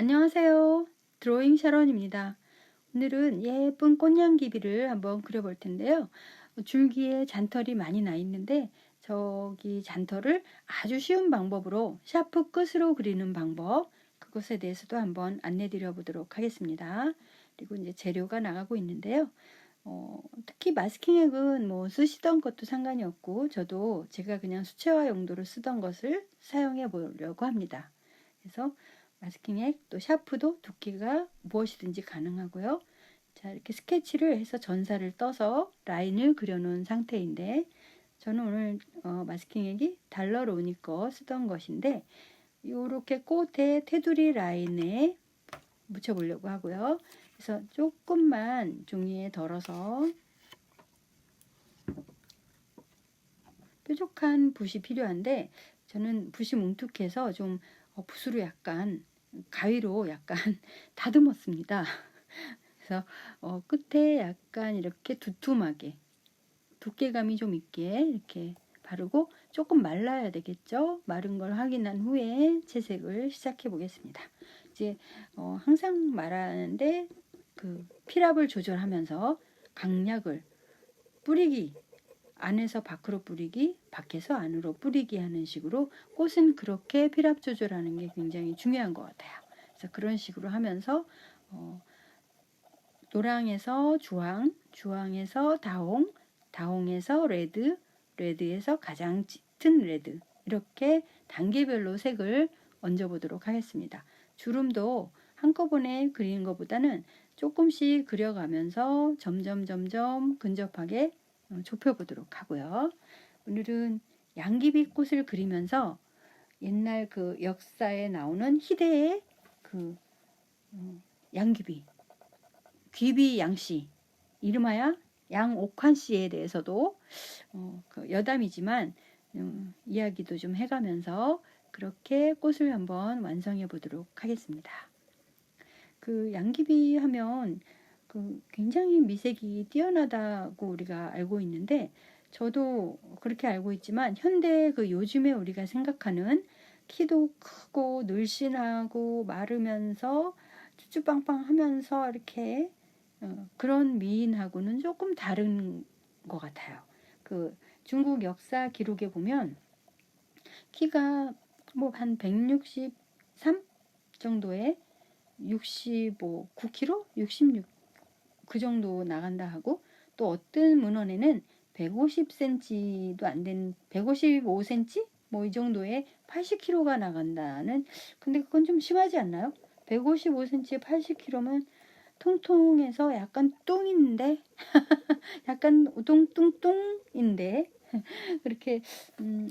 안녕하세요. 드로잉 샤론입니다. 오늘은 예쁜 꽃냥기비를 한번 그려볼 텐데요. 줄기에 잔털이 많이 나 있는데 저기 잔털을 아주 쉬운 방법으로 샤프 끝으로 그리는 방법, 그것에 대해서도 한번 안내 드려 보도록 하겠습니다. 그리고 이제 재료가 나가고 있는데요. 특히 마스킹액은 뭐 쓰시던 것도 상관이 없고 저도 제가 그냥 수채화 용도로 쓰던 것을 사용해 보려고 합니다. 그래서 마스킹액 또 샤프도 두께가 무엇이든지 가능하고요. 자, 이렇게 스케치를 해서 전사를 떠서 라인을 그려놓은 상태인데 저는 오늘 마스킹액이 달러로니 거 쓰던 것인데 이렇게 꽃의 테두리 라인에 묻혀보려고 하고요. 그래서 조금만 종이에 덜어서 뾰족한 붓이 필요한데 저는 붓이 뭉툭해서 좀 붓으로 약간 가위로 약간 다듬었습니다. 그래서 끝에 약간 이렇게 두툼하게 두께감이 좀 있게 이렇게 바르고 조금 말라야 되겠죠. 마른 걸 확인한 후에 채색을 시작해 보겠습니다. 이제 항상 말하는데 그 필압을 조절하면서 강약을 뿌리기, 안에서 밖으로 뿌리기, 밖에서 안으로 뿌리기 하는 식으로 꽃은 그렇게 필압 조절하는 게 굉장히 중요한 것 같아요. 그래서 그런 식으로 하면서 노랑에서 주황, 주황에서 다홍, 다홍에서 레드, 레드에서 가장 짙은 레드, 이렇게 단계별로 색을 얹어보도록 하겠습니다. 주름도 한꺼번에 그리는 것보다는 조금씩 그려가면서 점점 근접하게 좁혀보도록 하고요. 오늘은 양귀비 꽃을 그리면서 옛날 그 역사에 나오는 희대의 그 양귀비, 귀비 양씨, 이름하여 양옥환 씨에 대해서도 그 여담이지만 이야기도 좀 해가면서 그렇게 꽃을 한번 완성해 보도록 하겠습니다. 그 양귀비 하면 그 굉장히 미색이 뛰어나다고 우리가 알고 있는데 저도 그렇게 알고 있지만 현대 그 요즘에 우리가 생각하는 키도 크고 늘씬하고 마르면서 쭈쭈빵빵하면서 이렇게 그런 미인하고는 조금 다른 것 같아요. 그 중국 역사 기록에 보면 키가 뭐 한 163 정도에 65, 9kg, 66 그 정도 나간다 하고 또 어떤 문헌에는 150cm도 안 된 155cm 뭐 이 정도에 80kg가 나간다는. 근데 그건 좀 심하지 않나요? 155cm에 80kg면 통통해서 약간 뚱인데 약간 우뚱뚱뚱인데 그렇게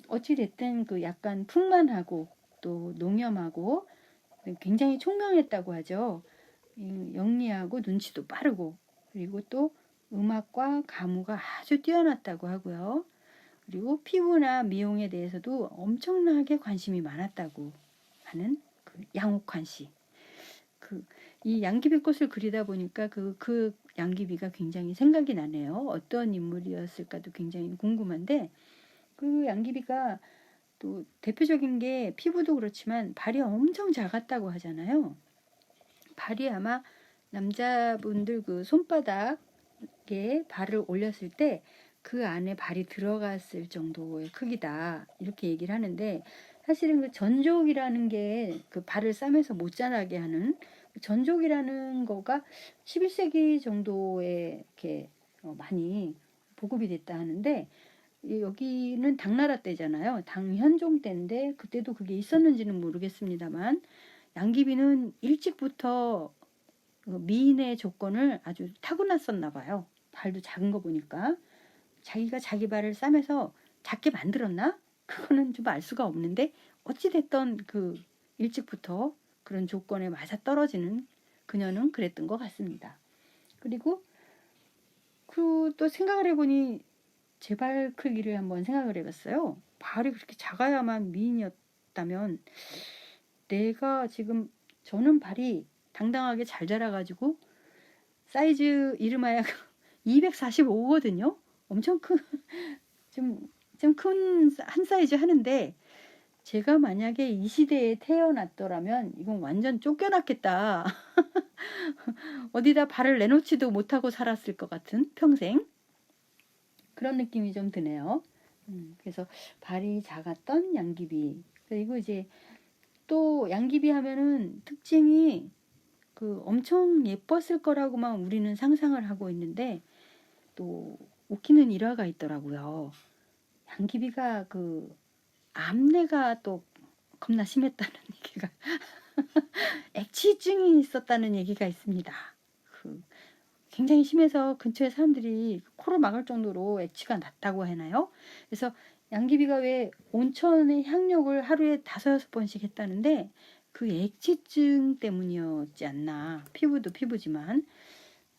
어찌 됐든 그 약간 풍만하고 또 농염하고 굉장히 총명했다고 하죠. 영리하고 눈치도 빠르고 그리고 또 음악과 가무가 아주 뛰어났다고 하고요. 그리고 피부나 미용에 대해서도 엄청나게 관심이 많았다고 하는 그 양옥환 씨. 이 양귀비 꽃을 그리다 보니까 그 양귀비가 굉장히 생각이 나네요. 어떤 인물이었을까도 굉장히 궁금한데 그 양귀비가 또 대표적인 게 피부도 그렇지만 발이 엄청 작았다고 하잖아요. 발이 아마 남자분들 그 손바닥에 발을 올렸을 때 그 안에 발이 들어갔을 정도의 크기다 이렇게 얘기를 하는데 사실은 그 전족이라는 게 그 발을 싸매서 못 자라게 하는 전족이라는 거가 11세기 정도에 이렇게 많이 보급이 됐다 하는데 여기는 당나라 때잖아요. 당현종 때인데 그때도 그게 있었는지는 모르겠습니다만 양귀비는 일찍부터 미인의 조건을 아주 타고났었나 봐요. 발도 작은 거 보니까 자기가 자기 발을 싸매서 작게 만들었나? 그거는 좀 알 수가 없는데 어찌됐던 그 일찍부터 그런 조건에 맞아떨어지는 그녀는 그랬던 것 같습니다. 그리고 그 또 생각을 해보니 제 발 크기를 한번 생각을 해봤어요. 발이 그렇게 작아야만 미인이었다면 내가 지금 저는 발이 당당하게 잘 자라가지고 사이즈 이름하여 245거든요. 엄청 큰 좀 큰 한 사이즈 하는데 제가 만약에 이 시대에 태어났더라면 이건 완전 쫓겨났겠다. 어디다 발을 내놓지도 못하고 살았을 것 같은 평생 그런 느낌이 좀 드네요. 그래서 발이 작았던 양귀비. 그리고 이제 또 양귀비 하면은 특징이 그 엄청 예뻤을 거라고만 우리는 상상을 하고 있는데 또 웃기는 일화가 있더라고요. 양귀비가 그 암내가 또 겁나 심했다는 얘기가 액취증이 있었다는 얘기가 있습니다. 그 굉장히 심해서 근처에 사람들이 코를 막을 정도로 액취가 났다고 하나요? 그래서 양귀비가 왜 온천의 향욕을 하루에 5-6번씩 했다는데 그 액취증 때문이었지 않나. 피부도 피부지만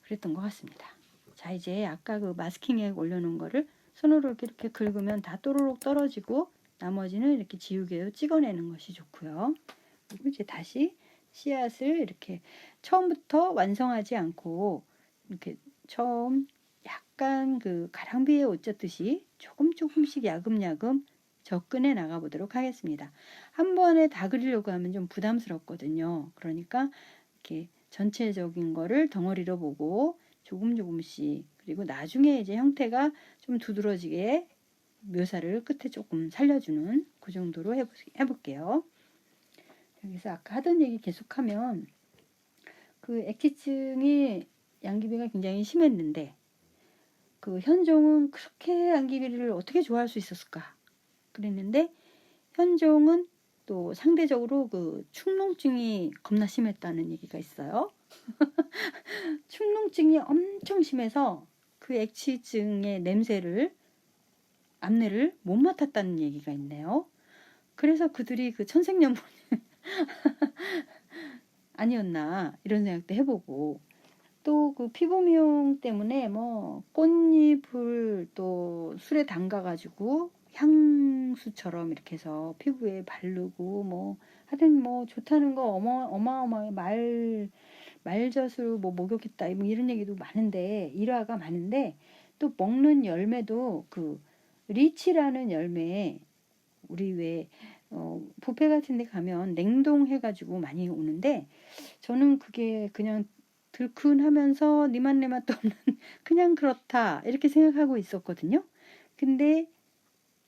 그랬던 것 같습니다. 자, 이제 아까 그 마스킹액 올려놓은 거를 손으로 이렇게 긁으면 다 또로록 떨어지고 나머지는 이렇게 지우개로 찍어내는 것이 좋고요. 그리고 이제 다시 씨앗을 이렇게 처음부터 완성하지 않고 이렇게 처음 약간 그 가랑비에 옷 젖듯이 조금씩 야금야금 접근해 나가 보도록 하겠습니다. 한 번에 다 그리려고 하면 좀 부담스럽거든요. 그러니까 이렇게 전체적인 거를 덩어리로 보고 조금씩 그리고 나중에 이제 형태가 좀 두드러지게 묘사를 끝에 조금 살려주는 그 정도로 해볼게요. 여기서 아까 하던 얘기 계속하면 그 액취증이 양귀비가 굉장히 심했는데 그 현종은 그렇게 양귀비를 어떻게 좋아할 수 있었을까 그랬는데 현종은 또 상대적으로 그 축농증이 겁나 심했다는 얘기가 있어요. 축농증이 엄청 심해서 그 액취증의 냄새를 암내를 못 맡았다는 얘기가 있네요. 그래서 그들이 그 천생연분 아니었나 이런 생각도 해보고 또 그 피부 미용 때문에 뭐 꽃잎을 또 술에 담가가지고 향수처럼 이렇게 해서 피부에 바르고 뭐 하여튼 뭐 좋다는 거 어마어마하게 말젖으로 뭐 목욕했다 뭐 이런 얘기도 많은데 일화가 많은데 또 먹는 열매도 그 리치라는 열매 우리 왜 뷔페 같은 데 가면 냉동해가지고 많이 오는데 저는 그게 그냥 들큰하면서 니맛 내맛도 없는 그냥 그렇다 이렇게 생각하고 있었거든요. 근데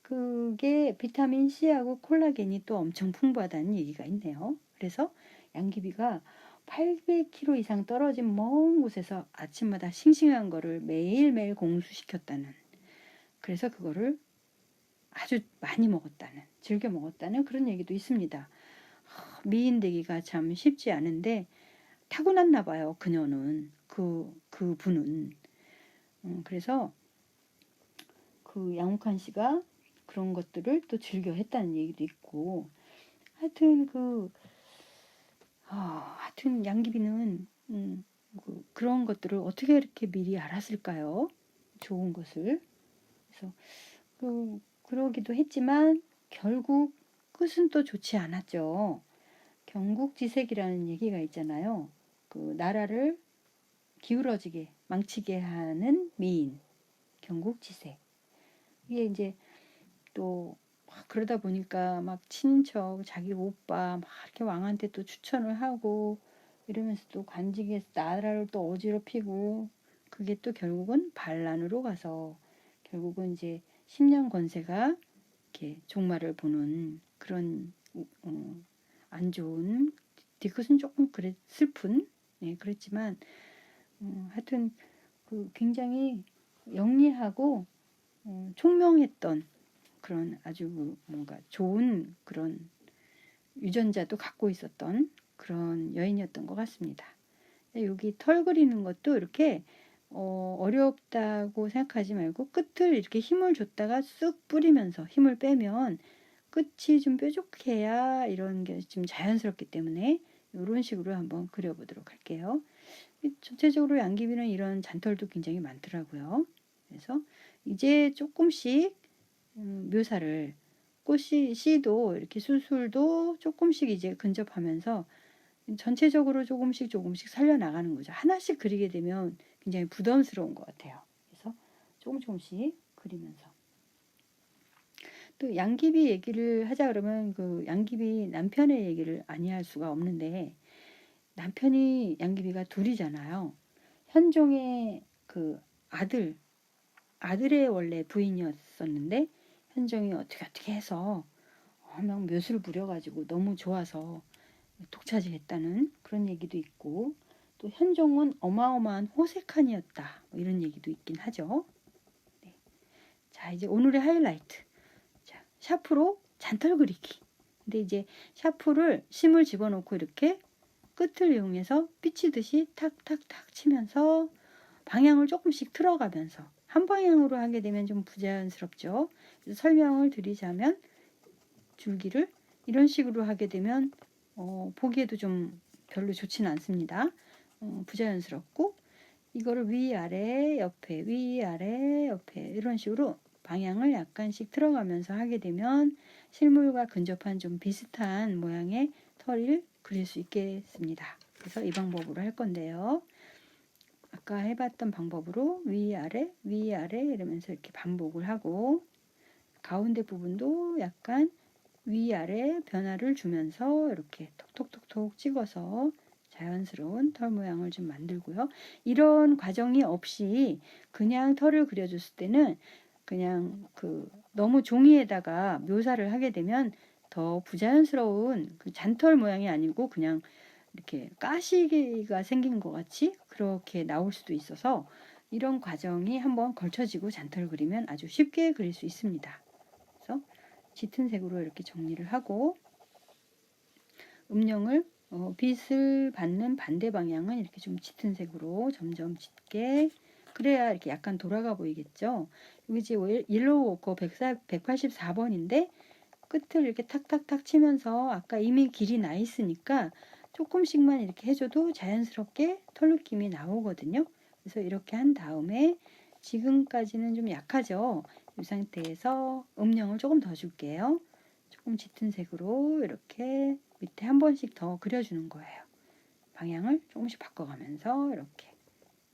그게 비타민 C하고 콜라겐이 또 엄청 풍부하다는 얘기가 있네요. 그래서 양귀비가 800km 이상 떨어진 먼 곳에서 아침마다 싱싱한 거를 매일매일 공수시켰다는 그래서 그거를 아주 많이 먹었다는 즐겨 먹었다는 그런 얘기도 있습니다. 미인 되기가 참 쉽지 않은데 타고났나 봐요. 그녀는 그분은 그래서 그 양욱한 씨가 그런 것들을 또 즐겨 했다는 얘기도 있고 하여튼 하여튼 양귀비는 그런 것들을 어떻게 이렇게 미리 알았을까요? 좋은 것을 그래서 그러기도 했지만 결국 끝은 또 좋지 않았죠. 경국지색이라는 얘기가 있잖아요. 그 나라를 기울어지게 망치게 하는 미인 경국지색 이게 이제 또 그러다 보니까 막 친인척 자기 오빠 막 이렇게 왕한테 또 추천을 하고 이러면서 또 관직에서 나라를 또 어지럽히고 그게 또 결국은 반란으로 가서 결국은 이제 10년 권세가 이렇게 종말을 보는 그런 안 좋은 뒤끝은 조금 슬픈 그랬지만 하여튼 그 굉장히 영리하고 총명했던 그런 아주 뭔가 좋은 그런 유전자도 갖고 있었던 그런 여인이었던 것 같습니다. 여기 털 그리는 것도 이렇게 어렵다고 생각하지 말고 끝을 이렇게 힘을 줬다가 쓱 뿌리면서 힘을 빼면 끝이 좀 뾰족해야 이런 게 좀 자연스럽기 때문에 이런 식으로 한번 그려보도록 할게요. 전체적으로 양귀비는 이런 잔털도 굉장히 많더라고요. 그래서 이제 조금씩 묘사를 씨도 이렇게 수술도 조금씩 이제 근접하면서 전체적으로 조금씩 살려나가는 거죠. 하나씩 그리게 되면 굉장히 부담스러운 것 같아요. 그래서 조금씩 그리면서 또 양귀비 얘기를 하자 그러면 그 양귀비 남편의 얘기를 아니할 수가 없는데, 남편이 양귀비가 둘이잖아요. 현종의 그 아들의 원래 부인이었었는데, 현종이 어떻게 해서 막 묘수를 부려가지고 너무 좋아서 독차지했다는 그런 얘기도 있고, 또 현종은 어마어마한 호색한이었다, 뭐 이런 얘기도 있긴 하죠. 네. 자, 이제 오늘의 하이라이트. 자, 샤프로 잔털 그리기. 근데 이제 샤프를 심을 집어넣고 이렇게 끝을 이용해서 삐치듯이 탁탁탁 치면서 방향을 조금씩 틀어가면서 한 방향으로 하게 되면 좀 부자연스럽죠. 그래서 설명을 드리자면, 줄기를 이런 식으로 하게 되면 보기에도 좀 별로 좋지는 않습니다. 부자연스럽고, 이거를 위아래 옆에 위아래 옆에 이런 식으로 방향을 약간씩 틀어가면서 하게 되면 실물과 근접한 좀 비슷한 모양의 털을 그릴 수 있겠습니다. 그래서 이 방법으로 할 건데요. 아까 해봤던 방법으로 위아래 위아래 이러면서 이렇게 반복을 하고, 가운데 부분도 약간 위아래 변화를 주면서 이렇게 톡톡톡톡 찍어서 자연스러운 털 모양을 좀 만들고요. 이런 과정이 없이 그냥 털을 그려줬을 때는 그냥 너무 종이에다가 묘사를 하게 되면 더 부자연스러운 그 잔털 모양이 아니고 그냥 이렇게 가시가 생긴 것 같이 그렇게 나올 수도 있어서, 이런 과정이 한번 걸쳐지고 잔털 그리면 아주 쉽게 그릴 수 있습니다. 그래서 짙은 색으로 이렇게 정리를 하고, 음영을 빛을 받는 반대 방향은 이렇게 좀 짙은 색으로 점점 짙게, 그래야 이렇게 약간 돌아가 보이겠죠. 여기 이제 옐로우 워커 184번인데 끝을 이렇게 탁탁탁 치면서 아까 이미 길이 나 있으니까 조금씩만 이렇게 해줘도 자연스럽게 털 느낌이 나오거든요. 그래서 이렇게 한 다음에, 지금까지는 좀 약하죠. 이 상태에서 음영을 조금 더 줄게요. 조금 짙은 색으로 이렇게 밑에 한 번씩 더 그려주는 거예요. 방향을 조금씩 바꿔가면서 이렇게.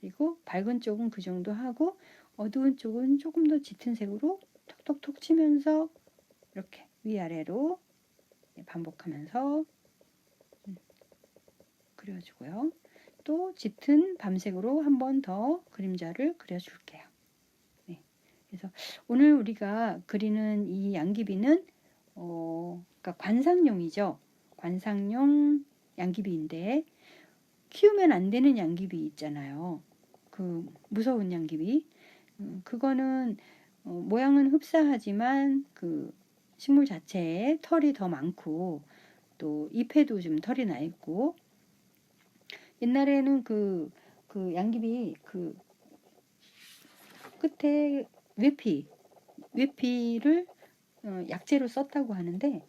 그리고 밝은 쪽은 그 정도 하고 어두운 쪽은 조금 더 짙은 색으로 톡톡톡 치면서 이렇게 위아래로 반복하면서 그려주고요. 또 짙은 밤색으로 한 번 더 그림자를 그려줄게요. 네. 그래서 오늘 우리가 그리는 이 양귀비는 그러니까 관상용이죠. 관상용 양귀비인데, 키우면 안 되는 양귀비 있잖아요. 그 무서운 양귀비. 그거는 모양은 흡사하지만 그 식물 자체에 털이 더 많고, 또 잎에도 좀 털이 나 있고, 옛날에는 그 양귀비 그 끝에 외피를 약재로 썼다고 하는데,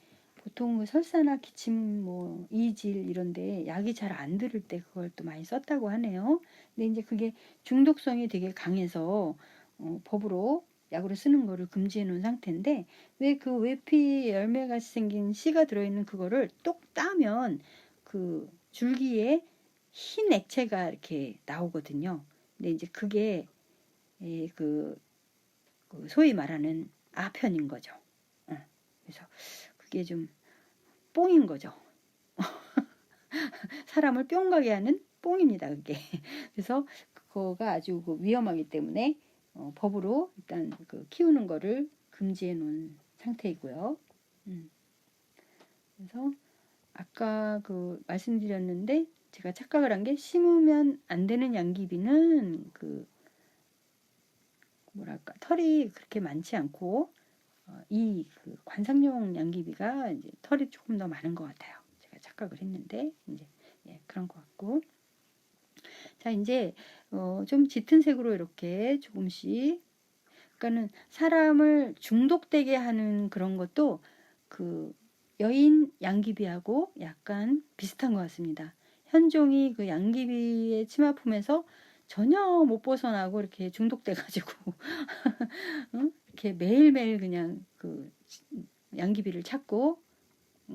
보통 그 설사나 기침, 뭐 이질 이런데 약이 잘 안 들을 때 그걸 또 많이 썼다고 하네요. 근데 이제 그게 중독성이 되게 강해서 법으로 약으로 쓰는 거를 금지해 놓은 상태인데, 왜 그 외피 열매같이 생긴 씨가 들어있는 그거를 똑 따면 그 줄기에 흰 액체가 이렇게 나오거든요. 근데 이제 그게 그 소위 말하는 아편인 거죠. 그래서 그게 좀 뽕인 거죠. 사람을 뿅 가게 하는 뽕입니다, 그게. 그래서 그거가 아주 위험하기 때문에 법으로 일단 키우는 거를 금지해 놓은 상태이고요. 그래서 아까 말씀드렸는데, 제가 착각을 한 게, 심으면 안 되는 양귀비는 뭐랄까 털이 그렇게 많지 않고, 이 관상용 양귀비가 이제 털이 조금 더 많은 것 같아요. 제가 착각을 했는데 이제 그런 것 같고. 자, 이제 좀 짙은 색으로 이렇게 조금씩, 그러니까는 사람을 중독되게 하는 그런 것도 그 여인 양귀비하고 약간 비슷한 것 같습니다. 현종이 그 양귀비의 치마 품에서 전혀 못 벗어나고 이렇게 중독돼가지고 이렇게 매일매일 그냥 양귀비를 찾고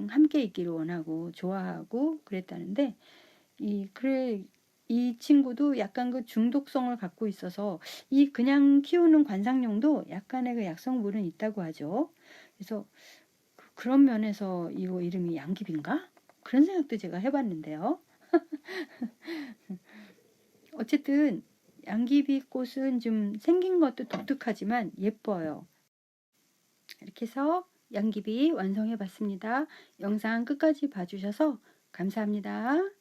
함께 있기를 원하고 좋아하고 그랬다는데, 이 친구도 약간 그 중독성을 갖고 있어서 이 그냥 키우는 관상용도 약간의 그 약성분은 있다고 하죠. 그래서 그런 면에서 이거 이름이 양귀비인가? 그런 생각도 제가 해봤는데요. 어쨌든 양귀비 꽃은 좀 생긴 것도 독특하지만 예뻐요. 이렇게 해서 양귀비 완성해 봤습니다. 영상 끝까지 봐주셔서 감사합니다.